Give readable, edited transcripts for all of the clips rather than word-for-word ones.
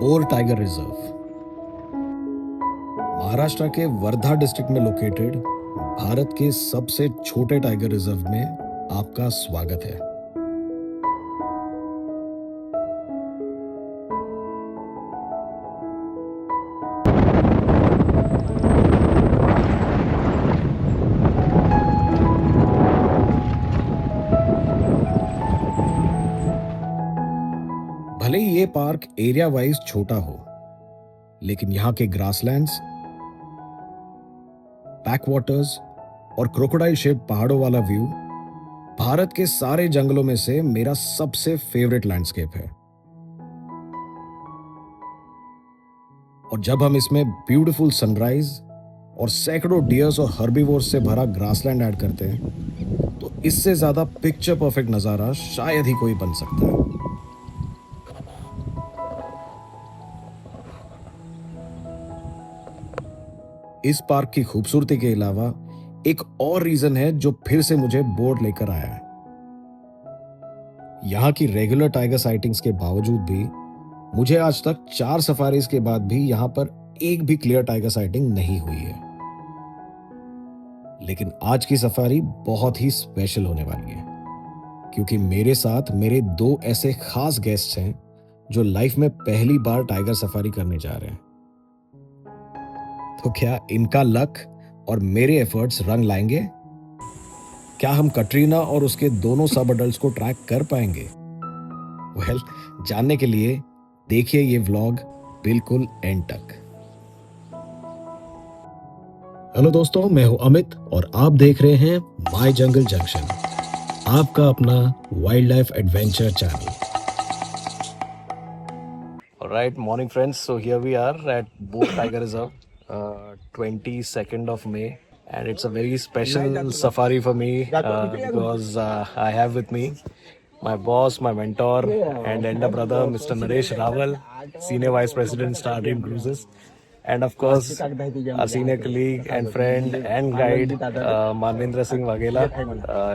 Bore tiger reserve Maharashtra के Wardha district में located Bharat के सबसे छोटे टाइगर रिजर्व में आपका स्वागत है। भले ही ये पार्क एरिया वाइज छोटा हो, लेकिन यहाँ के ग्रासलैंड्स, बैकवाटर्स और क्रोकोडाइल शेप पहाड़ों वाला व्यू भारत के सारे जंगलों में से मेरा सबसे फेवरेट लैंडस्केप है। और जब हम इसमें ब्यूटीफुल सनराइज और सैकड़ों डियर्स और हर्बीवोर्स से भरा ग्रासलैंड ऐड करते हैं, तो इससे ज्यादा पिक्चर परफेक्ट नजारा शायद ही कोई बन सकता है। इस पार्क की खूबसूरती के अलावा एक और रीजन है जो फिर से मुझे बोर्ड लेकर आया है। यहां की रेगुलर टाइगर साइटिंग्स के बावजूद भी मुझे आज तक 4 सफारीज के बाद भी यहां पर एक भी क्लियर टाइगर साइटिंग नहीं हुई है। लेकिन आज की सफारी बहुत ही स्पेशल होने वाली है, क्योंकि मेरे साथ मेरे 2 ऐसे खास गेस्ट्स हैं जो लाइफ में पहली बार टाइगर सफारी करने जा रहे हैं। तो क्या इनका लक और मेरे एफर्ट्स रंग लाएंगे? क्या हम कटरीना और उसके दोनों सब अडल्ट्स को ट्रैक कर पाएंगे? वेल, जानने के लिए देखिए ये व्लॉग बिल्कुल एंड तक। हेलो दोस्तों, मैं हूं अमित और आप देख रहे हैं माय जंगल जंक्शन, आपका अपना wild life adventure channel. Alright, morning friends, so here we are at Bor tiger reserve, 22nd of May, and it's a very special safari for me because I have with me my boss, my mentor and elder brother, Mr. Naresh Rawal, Senior Vice President, Star Dream Cruises, and of course our senior colleague and friend and guide, Manvendra Singh Waghela,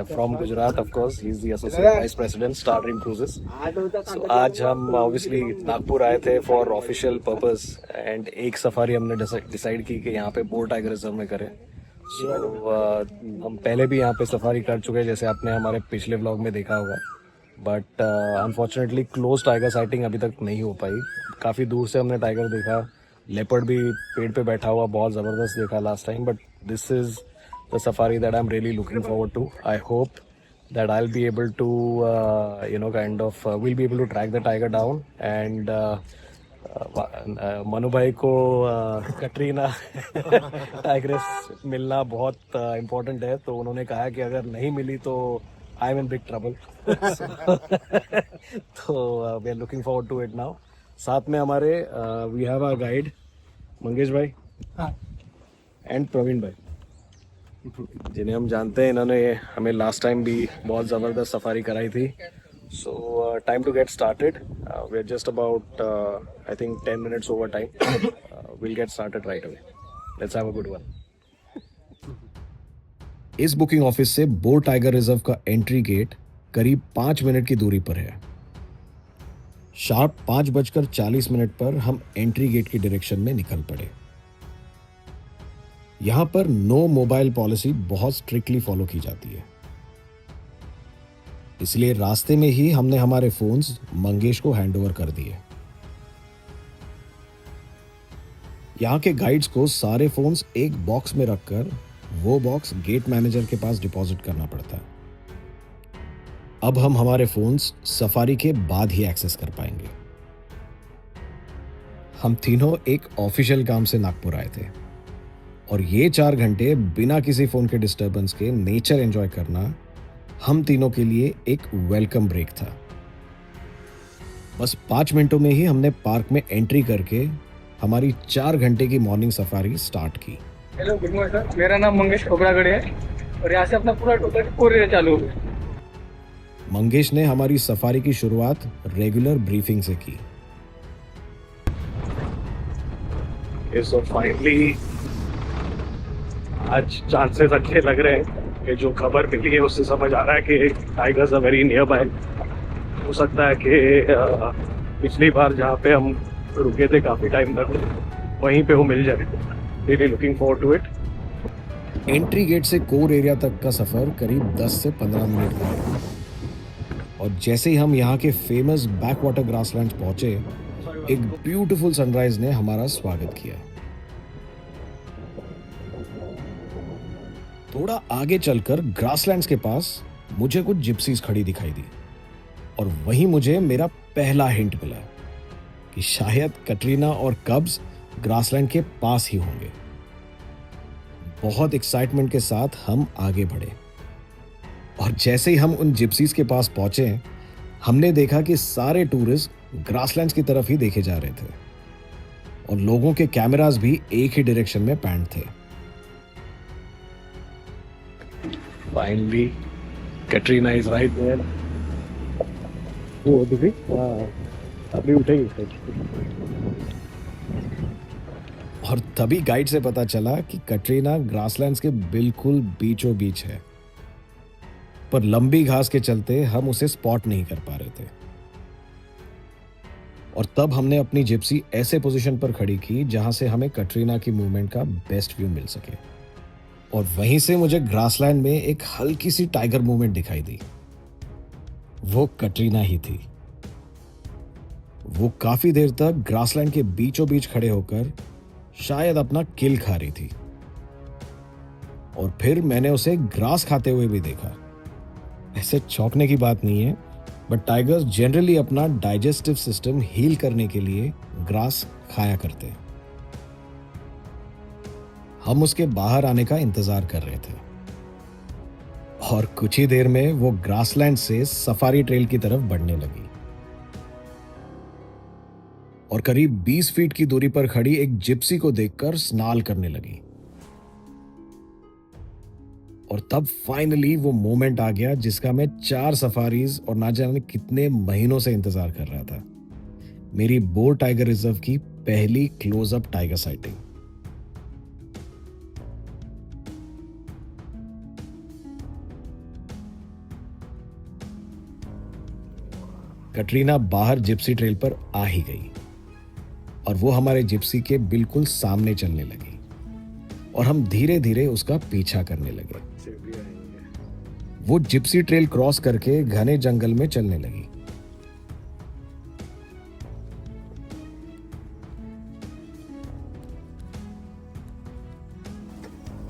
from Gujarat. Of course, he's the Associate Vice President, Star Dream Cruises. So आज हम obviously Nagpur आए थे for official purpose, and एक safari हमने decide की कि यहाँ पे बोर टाइगर रिजर्व में करें। So हम पहले भी यहाँ पे सफारी कर चुके हैं, जैसे आपने हमारे पिछले व्लॉग में देखा होगा, but unfortunately close tiger sighting अभी तक नहीं हो पाई। काफ़ी दूर से हमने टाइगर देखा, लेपर्ड भी पेड़ पे बैठा हुआ बहुत ज़बरदस्त देखा last time, but this is the safari that I am really looking forward to. I hope that I'll be able to, we'll be able to track the tiger down, and Manu भाई को कटरीना टाइग्रेस मिलना बहुत important है, तो उन्होंने कहा कि अगर नहीं मिली तो I am in big trouble. तो we are looking forward to it now. साथ में हमारे we have our guide Mangesh भाई एंड प्रवीण भाई, जिन्हें हम जानते हैं। इन्होंने हमें लास्ट टाइम भी बहुत ज़बरदस्त सफारी कराई थी। So time to get started, we are just about I think 10 minutes over time. Will get started right away. Let's have a good one. इस बुकिंग ऑफिस से बोर टाइगर रिजर्व का entry gate करीब 5 minute की दूरी पर है। Sharp 5:40 पर हम एंट्री गेट की डायरेक्शन में निकल पड़े। यहां पर नो मोबाइल पॉलिसी बहुत स्ट्रिक्टली फॉलो की जाती है, इसलिए रास्ते में ही हमने हमारे फोन्स मंगेश को हैंडओवर कर दिए। यहां के गाइड्स को सारे फोन्स एक बॉक्स में रखकर वो बॉक्स गेट मैनेजर के पास डिपॉजिट करना पड़ता है। अब हम हमारे फोन्स सफारी के बाद ही एक्सेस कर पाएंगे। हम तीनों एक ऑफिशियल काम से नागपुर आए थे, और ये 4 घंटे बिना किसी फोन के डिस्टरबेंस के नेचर एंजॉय करना हम तीनों के लिए एक वेलकम ब्रेक था। बस 5 मिनटों में ही हमने पार्क में एंट्री करके हमारी 4 घंटे की मॉर्निंग सफारी स्टार्ट की। हेलो, गुड मॉर्निंग सर, मेरा नाम मंगेश खोबरागड़े है और यहाँ से अपना पूरा टोटल कोरियर चालू हो गया। मंगेश ने हमारी सफारी की शुरुआत रेगुलर ब्रीफिंग से की। So finally, आज चांसेस अच्छे लग रहे हैं कि जो खबर मिली है उससे समझ आ रहा है कि tigers are very near by. हो सकता है कि पिछली बार जहाँ पे हम रुके थे काफी टाइम तक, वहीं पे वो मिल जाए। Really looking forward to it. Entry gate से कोर एरिया तक का सफर करीब 10 से 15 मिनट का है और जैसे ही हम यहाँ के फेमस बैक वाटर ग्रासलैंड पहुंचे, एक ब्यूटीफुल सनराइज ने हमारा स्वागत किया। थोड़ा आगे चलकर ग्रासलैंड्स के पास मुझे कुछ जिप्सीज खड़ी दिखाई दी और वहीं मुझे मेरा पहला हिंट मिला कि शायद कटरीना और कब्स ग्रासलैंड के पास ही होंगे। बहुत एक्साइटमेंट के साथ हम आगे बढ़े और जैसे ही हम उन जिप्सीज के पास पहुंचे, हमने देखा कि सारे टूरिस्ट ग्रासलैंड्स की तरफ ही देखे जा रहे थे और लोगों के कैमरास भी एक ही डायरेक्शन में पैंट थे। Finally Katrina is right there. वो दिखी अभी उठेगी। और तभी गाइड से पता चला कि कटरीना ग्रासलैंड्स के बिल्कुल बीचों बीच है, पर लंबी घास के चलते हम उसे स्पॉट नहीं कर पा रहे थे। और तब हमने अपनी जिप्सी ऐसे पोजीशन पर खड़ी की जहां से हमें कटरीना की मूवमेंट का बेस्ट व्यू मिल सके। और वहीं से मुझे ग्रासलैंड में एक हल्की सी टाइगर मूवमेंट दिखाई दी। वो कटरीना ही थी। वो काफी देर तक ग्रासलैंड के बीचों बीच खड़े होकर शायद अपना किल खा रही थी और फिर मैंने उसे ग्रास खाते हुए भी देखा। ऐसे चौंकने की बात नहीं है, बट टाइगर्स जनरली अपना डाइजेस्टिव सिस्टम हील करने के लिए ग्रास खाया करते हैं। हम उसके बाहर आने का इंतजार कर रहे थे और कुछ ही देर में वो ग्रासलैंड से सफारी ट्रेल की तरफ बढ़ने लगी और करीब 20 फीट की दूरी पर खड़ी एक जिप्सी को देखकर स्नाल करने लगी। और तब फाइनली वो मोमेंट आ गया जिसका मैं 4 सफारीज और ना जाने कितने महीनों से इंतजार कर रहा था। मेरी बोर टाइगर रिजर्व की पहली क्लोजअप टाइगर साइटिंग। कटरीना बाहर जिप्सी ट्रेल पर आ ही गई और वो हमारे जिप्सी के बिल्कुल सामने चलने लगी और हम धीरे धीरे उसका पीछा करने लगे। वो जिप्सी ट्रेल क्रॉस करके घने जंगल में चलने लगी।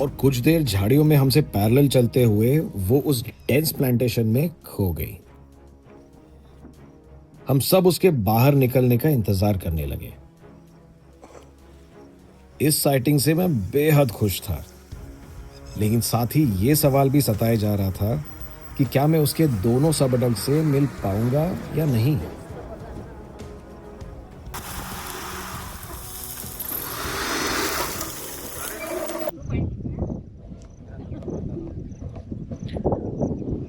और कुछ देर झाड़ियों में हमसे पैरेलल चलते हुए वो उस डेंस प्लांटेशन में खो गई। हम सब उसके बाहर निकलने का इंतजार करने लगे। इस साइटिंग से मैं बेहद खुश था, लेकिन साथ ही ये सवाल भी सताए जा रहा था कि क्या मैं उसके दोनों सब अडल्ट से मिल पाऊंगा या नहीं।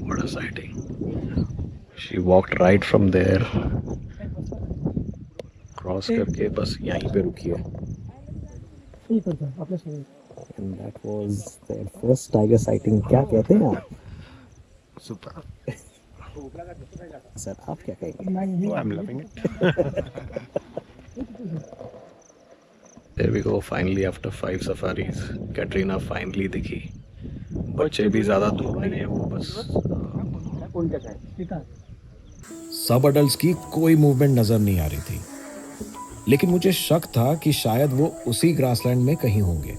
What a sighting. She walked right from there. Cross करके बस यहीं पे रुकी है। And that was their first tiger sighting. क्या कहते हैं आप? Super. सर आप क्या कहेंगे? I'm loving it. There we go. Finally, after 5 safaris, Katrina finally दिखी। बच्चे भी ज्यादा दूर नहीं है, वो बस सब अडल्ट्स की कोई मूवमेंट नजर नहीं आ रही थी, लेकिन मुझे शक था कि शायद वो उसी ग्रासलैंड में कहीं होंगे,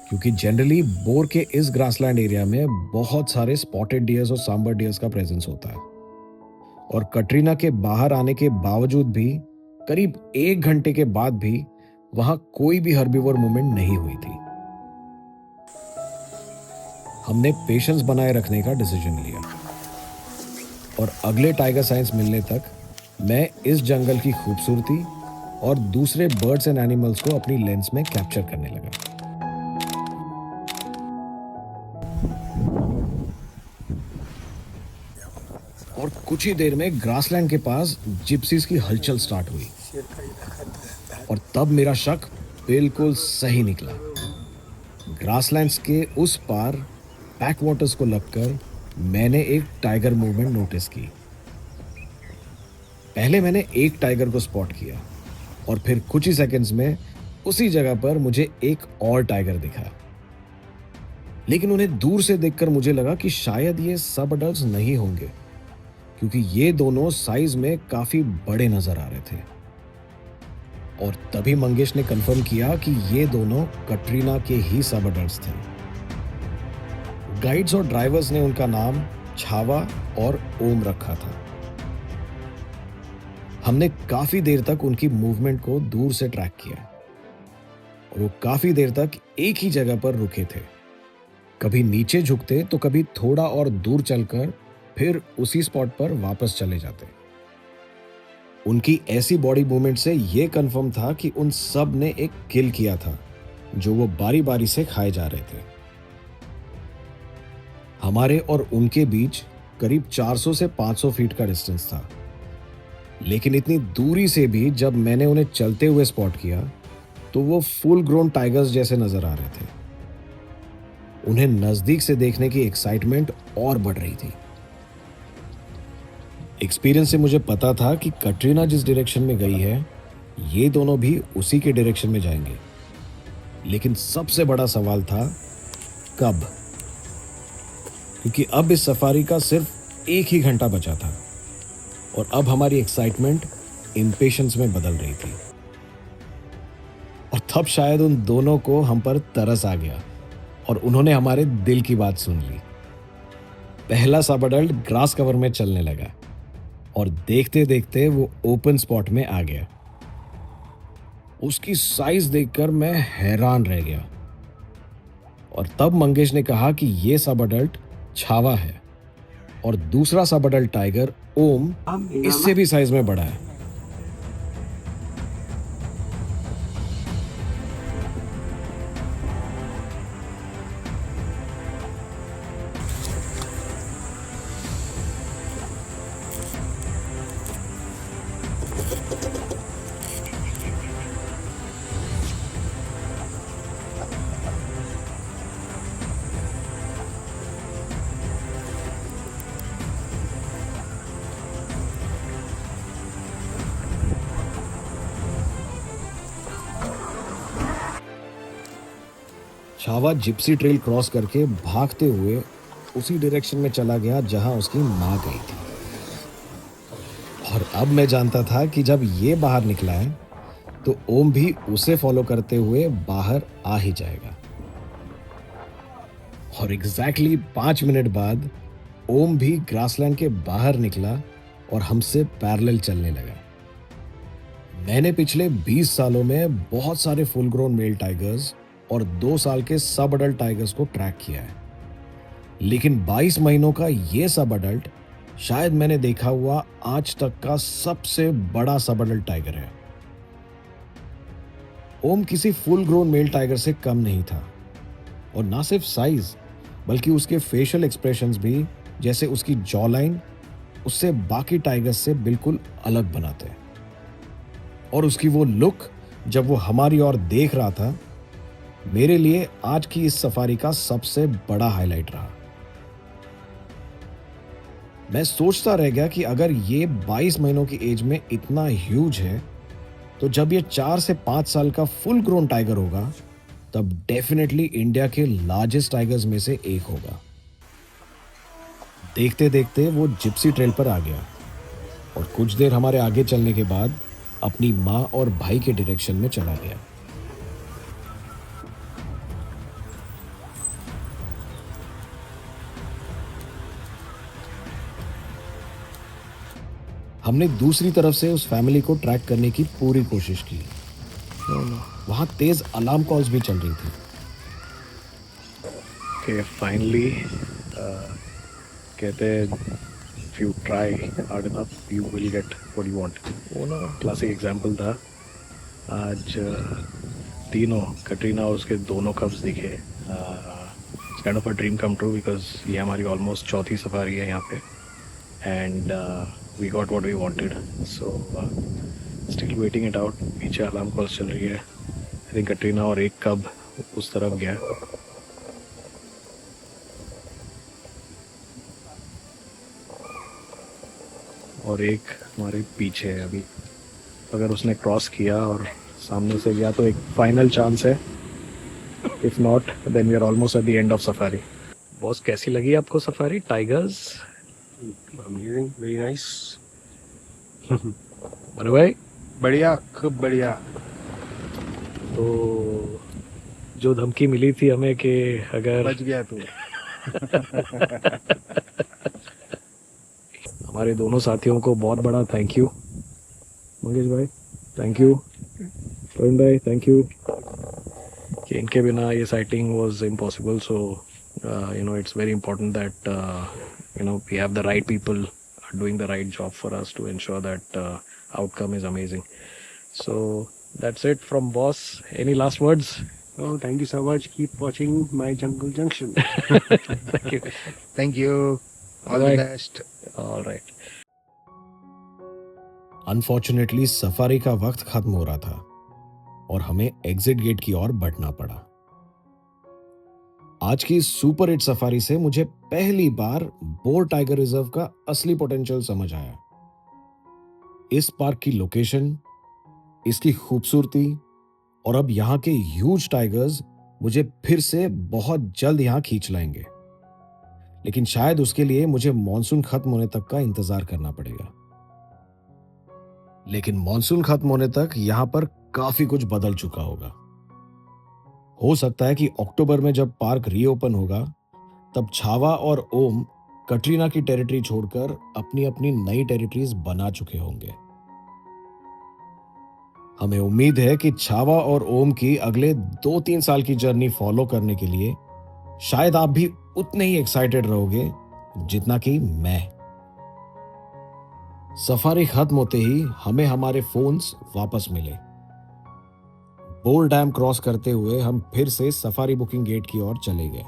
क्योंकि जनरली बोर के इस ग्रासलैंड एरिया में बहुत सारे स्पॉटेड डियर्स और सांबर डियर्स का प्रेजेंस होता है। और कटरीना के बाहर आने के बावजूद भी करीब 1 घंटे के बाद भी वहां कोई भी हर्बीवोर मूवमेंट नहीं हुई थी। हमने पेशेंस बनाए रखने का डिसीजन लिया और अगले टाइगर साइंस मिलने तक मैं इस जंगल की खूबसूरती और दूसरे बर्ड्स एंड एनिमल्स को अपनी लेंस में कैप्चर करने लगा। और कुछ ही देर में ग्रासलैंड के पास जिप्सीज की हलचल स्टार्ट हुई और तब मेरा शक बिल्कुल सही निकला। ग्रासलैंड्स के उस पार बैकवाटर्स को लगकर मैंने एक टाइगर मूवमेंट नोटिस की। पहले मैंने एक टाइगर को स्पॉट किया और फिर कुछ ही सेकंड्स में उसी जगह पर मुझे एक और टाइगर दिखा। लेकिन उन्हें दूर से देखकर मुझे लगा कि शायद ये सब अडल्ट्स नहीं होंगे, क्योंकि ये दोनों साइज में काफी बड़े नजर आ रहे थे। और तभी मंगेश ने कंफर्म किया कि ये दोनों कटरीना के ही सब अडल्ट्स थे। गाइड्स और ड्राइवर्स ने उनका नाम छावा और ओम रखा था। हमने काफी देर तक उनकी मूवमेंट को दूर से ट्रैक किया और वो काफी देर तक एक ही जगह पर रुके थे। कभी नीचे झुकते तो कभी थोड़ा और दूर चलकर फिर उसी स्पॉट पर वापस चले जाते। उनकी ऐसी बॉडी मूवमेंट से यह कंफर्म था कि उन सब ने एक किल किया था जो वो बारी बारी से खाए जा रहे थे। हमारे और उनके बीच करीब 400 से 500 फीट का डिस्टेंस था, लेकिन इतनी दूरी से भी जब मैंने उन्हें चलते हुए स्पॉट किया तो वो फुल ग्रोन टाइगर्स जैसे नजर आ रहे थे। उन्हें नजदीक से देखने की एक्साइटमेंट और बढ़ रही थी। एक्सपीरियंस से मुझे पता था कि कटरीना जिस डायरेक्शन में गई है, ये दोनों भी उसी के डायरेक्शन में जाएंगे। लेकिन सबसे बड़ा सवाल था कब, क्योंकि अब इस सफारी का सिर्फ एक ही घंटा बचा था और अब हमारी एक्साइटमेंट इम्पेशंस में बदल रही थी। और तब शायद उन दोनों को हम पर तरस आ गया और उन्होंने हमारे दिल की बात सुन ली। पहला सब अडल्ट ग्रास कवर में चलने लगा और देखते देखते वो ओपन स्पॉट में आ गया। उसकी साइज देखकर मैं हैरान रह गया और तब मंगेश ने कहा कि ये सब अडल्ट छावा है और दूसरा सब अडल्ट टाइगर ओम इससे भी साइज में बड़ा है। छावा जिप्सी ट्रेल क्रॉस करके भागते हुए उसी डायरेक्शन में चला गया जहां उसकी मां गई थी। और अब मैं जानता था कि जब ये बाहर निकला है तो ओम भी उसे फॉलो करते हुए बाहर आ ही जाएगा। और एग्जैक्टली 5 मिनट बाद ओम भी ग्रासलैंड के बाहर निकला और हमसे पैरेलल चलने लगा। मैंने पिछले 20 सालों में बहुत सारे फुल ग्रोन मेल टाइगर्स और 2 साल के सब अडल्ट टाइगर्स को ट्रैक किया है, लेकिन 22 महीनों का ये सब अडल्ट शायद मैंने देखा हुआ आज तक का सबसे बड़ा सब अडल्ट टाइगर है। ओम किसी फुल ग्रोन मेल टाइगर से कम नहीं था और ना सिर्फ साइज बल्कि उसके फेशियल एक्सप्रेशंस भी, जैसे उसकी जॉ लाइन, उससे बाकी टाइगर्स से बिल्कुल अलग बनाते। और उसकी वो लुक जब वो हमारी ओर देख रहा था, मेरे लिए आज की इस सफारी का सबसे बड़ा हाईलाइट रहा। मैं सोचता रह गया कि अगर ये 22 महीनों की एज में इतना ह्यूज है, तो जब ये 4 से 5 साल का फुल ग्रोन टाइगर होगा तब डेफिनेटली इंडिया के लार्जेस्ट टाइगर्स में से एक होगा। देखते देखते वो जिप्सी ट्रेल पर आ गया और कुछ देर हमारे आगे चलने के बाद अपनी माँ और भाई के डायरेक्शन में चला गया। हमने दूसरी तरफ से उस फैमिली को ट्रैक करने की पूरी कोशिश की। वहां तेज अलार्म कॉल्स भी चल रही थी। Okay, finally, कहते हैं if you try hard enough, you will get what you want. वो ना क्लासिक एग्जाम्पल था। आज तीनों कटरीना और उसके दोनों कप्स दिखे। It's kind of a dream come true because ये हमारी ऑलमोस्ट चौथी सफारी है यहाँ पे and we got what we wanted. So still waiting it out. पीछे अलार्म कॉल्स चल रही है। I think कटरीना और एक कब उस तरफ गया। और एक हमारे पीछे है अभी। अगर उसने क्रॉस किया और सामने से गया तो एक फाइनल चांस है, if not then we are almost at the end of safari. Boss कैसी लगी आपको safari? Tigers amazing, very nice. Manu भाई, बढ़िया, खूब बढ़िया। तो जो धमकी मिली थी हमें कि अगर बच गया तू। हमारे दोनों साथियों को बहुत बड़ा थैंक यू। मंगेश भाई थैंक यू, प्रवीण भाई थैंक यू, कि इनके बिना ये sighting was impossible. So you know it's very important that you know we have the right people doing the right job for us to ensure that outcome is amazing. So that's it from boss. Any last words? Oh, thank you so much. Keep watching My Jungle Junction. Thank you. Thank you. All Bye. the best. All right. Unfortunately safari का वक्त खत्म हो रहा था और हमें exit gate की ओर बढ़ना पड़ा। आज की सुपर हिट सफारी से मुझे पहली बार बोर टाइगर रिजर्व का असली पोटेंशियल समझ आया। इस पार्क की लोकेशन, इसकी खूबसूरती और अब यहाँ के ह्यूज टाइगर्स मुझे फिर से बहुत जल्द यहाँ खींच लाएंगे। लेकिन शायद उसके लिए मुझे मॉनसून खत्म होने तक का इंतजार करना पड़ेगा। लेकिन मॉनसून खत्म होने तक यहाँ पर काफी कुछ बदल चुका होगा। हो सकता है कि अक्टूबर में जब पार्क रीओपन होगा तब छावा और ओम कटरीना की टेरिटरी छोड़कर अपनी अपनी नई टेरिटरीज बना चुके होंगे। हमें उम्मीद है कि छावा और ओम की अगले 2-3 साल की जर्नी फॉलो करने के लिए शायद आप भी उतने ही एक्साइटेड रहोगे जितना कि मैं। सफारी खत्म होते ही हमें हमारे फोन्स वापस मिले। बोल डैम क्रॉस करते हुए हम फिर से सफारी बुकिंग गेट की ओर चले गए।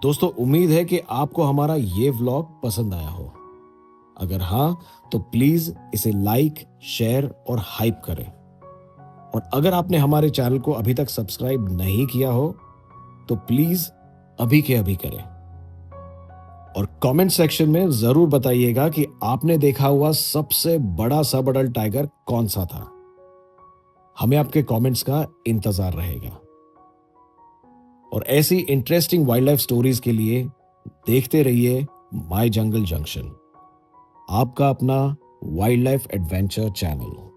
दोस्तों, उम्मीद है कि आपको हमारा ये व्लॉग पसंद आया हो। अगर हाँ तो प्लीज इसे लाइक, शेयर और हाइप करें। और अगर आपने हमारे चैनल को अभी तक सब्सक्राइब नहीं किया हो तो प्लीज अभी के अभी करें। और कमेंट सेक्शन में जरूर बताइएगा कि आपने देखा हुआ सबसे बड़ा सब अडल्ट टाइगर कौन सा था। हमें आपके कमेंट्स का इंतजार रहेगा। और ऐसी इंटरेस्टिंग वाइल्ड लाइफ स्टोरीज के लिए देखते रहिए माय जंगल जंक्शन, आपका अपना वाइल्ड लाइफ एडवेंचर चैनल।